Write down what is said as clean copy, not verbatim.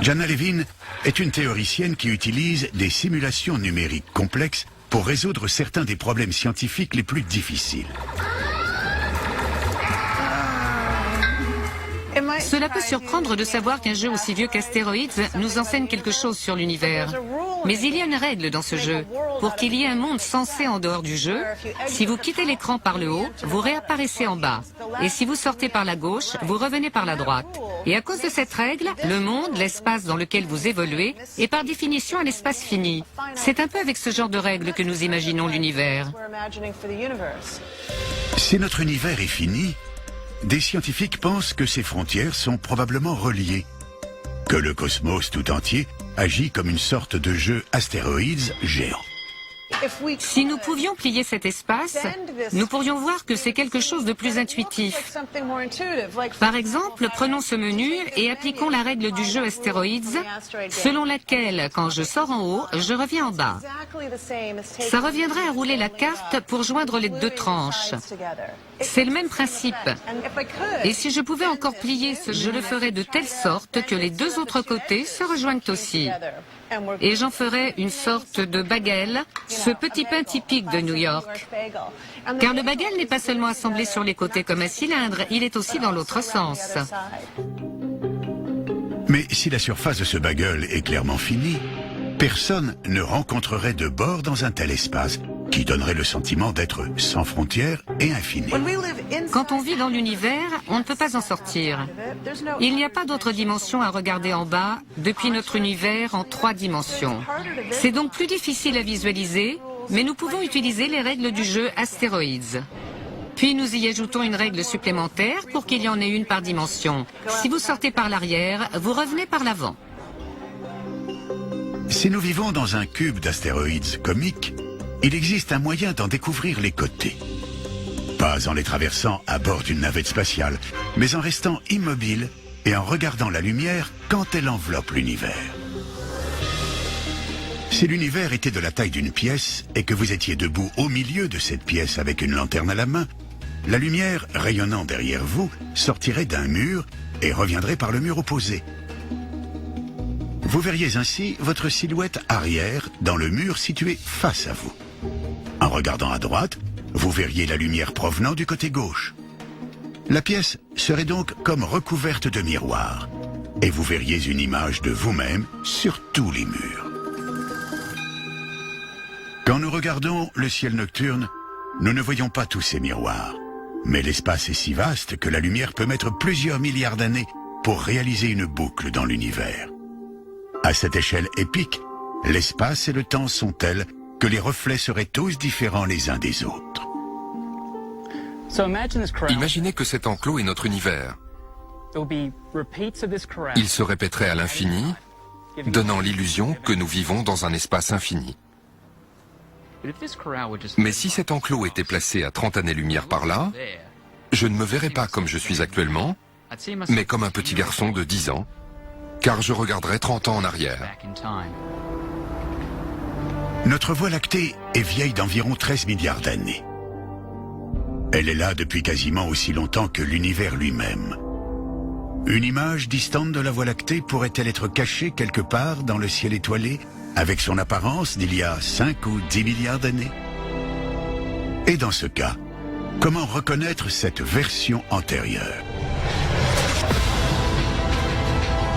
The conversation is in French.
Janna Levin est une théoricienne qui utilise des simulations numériques complexes pour résoudre certains des problèmes scientifiques les plus difficiles. Cela peut surprendre de savoir qu'un jeu aussi vieux qu'Astéroïdes nous enseigne quelque chose sur l'univers. Mais il y a une règle dans ce jeu. Pour qu'il y ait un monde sensé en dehors du jeu, si vous quittez l'écran par le haut, vous réapparaissez en bas. Et si vous sortez par la gauche, vous revenez par la droite. Et à cause de cette règle, le monde, l'espace dans lequel vous évoluez, est par définition un espace fini. C'est un peu avec ce genre de règles que nous imaginons l'univers. Si notre univers est fini, des scientifiques pensent que ces frontières sont probablement reliées, que le cosmos tout entier agit comme une sorte de jeu astéroïdes géant. Si nous pouvions plier cet espace, nous pourrions voir que c'est quelque chose de plus intuitif. Par exemple, prenons ce menu et appliquons la règle du jeu Astéroïdes, selon laquelle, quand je sors en haut, je reviens en bas. Ça reviendrait à rouler la carte pour joindre les deux tranches. C'est le même principe. Et si je pouvais encore plier ce, je le ferais de telle sorte que les deux autres côtés se rejoignent aussi. Et j'en ferai une sorte de bagel, ce petit pain typique de New York. Car le bagel n'est pas seulement assemblé sur les côtés comme un cylindre, il est aussi dans l'autre sens. Mais si la surface de ce bagel est clairement finie, personne ne rencontrerait de bord dans un tel espace, qui donnerait le sentiment d'être sans frontières et infini. Quand on vit dans l'univers, on ne peut pas en sortir. Il n'y a pas d'autre dimension à regarder en bas depuis notre univers en 3 dimensions. C'est donc plus difficile à visualiser, mais nous pouvons utiliser les règles du jeu Astéroïdes. Puis nous y ajoutons une règle supplémentaire pour qu'il y en ait une par dimension. Si vous sortez par l'arrière, vous revenez par l'avant. Si nous vivons dans un cube d'astéroïdes comiques, il existe un moyen d'en découvrir les côtés. Pas en les traversant à bord d'une navette spatiale, mais en restant immobile et en regardant la lumière quand elle enveloppe l'univers. Si l'univers était de la taille d'une pièce et que vous étiez debout au milieu de cette pièce avec une lanterne à la main, la lumière rayonnant derrière vous sortirait d'un mur et reviendrait par le mur opposé. Vous verriez ainsi votre silhouette arrière dans le mur situé face à vous. En regardant à droite, vous verriez la lumière provenant du côté gauche. La pièce serait donc comme recouverte de miroirs, et vous verriez une image de vous-même sur tous les murs. Quand nous regardons le ciel nocturne, nous ne voyons pas tous ces miroirs, mais l'espace est si vaste que la lumière peut mettre plusieurs milliards d'années pour réaliser une boucle dans l'univers. À cette échelle épique, l'espace et le temps sont tels que les reflets seraient tous différents les uns des autres. Imaginez que cet enclos est notre univers. Il se répéterait à l'infini, donnant l'illusion que nous vivons dans un espace infini. Mais si cet enclos était placé à 30 années-lumière par là, je ne me verrais pas comme je suis actuellement, mais comme un petit garçon de 10 ans, car je regarderais 30 ans en arrière. Notre Voie lactée est vieille d'environ 13 milliards d'années. Elle est là depuis quasiment aussi longtemps que l'univers lui-même. Une image distante de la Voie lactée pourrait-elle être cachée quelque part dans le ciel étoilé, avec son apparence d'il y a 5 ou 10 milliards d'années? Et dans ce cas, comment reconnaître cette version antérieure?